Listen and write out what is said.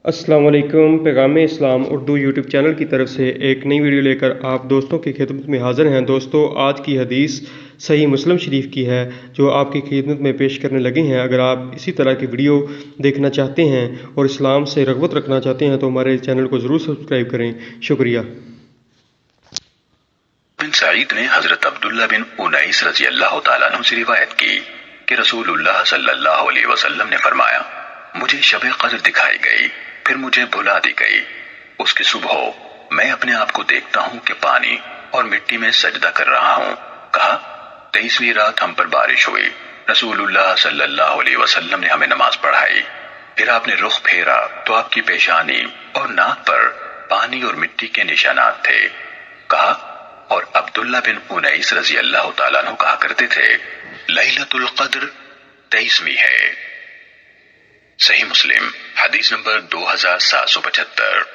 السلام علیکم، پیغام اسلام اردو یوٹیوب چینل کی طرف سے ایک نئی ویڈیو لے کر آپ دوستوں کی خدمت میں حاضر ہیں۔ دوستو، آج کی حدیث صحیح مسلم شریف کی ہے جو آپ کی خدمت میں پیش کرنے لگے ہیں۔ اگر آپ اسی طرح کی ویڈیو دیکھنا چاہتے ہیں اور اسلام سے رغبت رکھنا چاہتے ہیں تو ہمارے چینل کو ضرور سبسکرائب کریں۔ شکریہ۔ بن سعید نے حضرت عبداللہ بن انیس رضی اللہ تعالیٰ عنہ سے روایت کی کہ رسول اللہ صلی اللہ علیہ وسلم نے فرمایا، مجھے شب قدر دکھائی گئی، پھر مجھے بھلا دی گئی۔ اس کی صبح میں اپنے آپ کو دیکھتا ہوں کہ پانی اور مٹی میں سجدہ کر رہا ہوں۔ کہا 23ویں رات ہم پر بارش ہوئی، رسول اللہ صلی اللہ علیہ وسلم نے ہمیں نماز پڑھائی، پھر آپ نے رخ پھیرا تو آپ کی پیشانی اور ناک پر پانی اور مٹی کے نشانات تھے۔ کہا اور عبداللہ بن انیس رضی اللہ تعالیٰ عنہ کہا کرتے تھے، لیلۃ القدر 23ویں ہے۔ صحیح مسلم حدیث نمبر 2775۔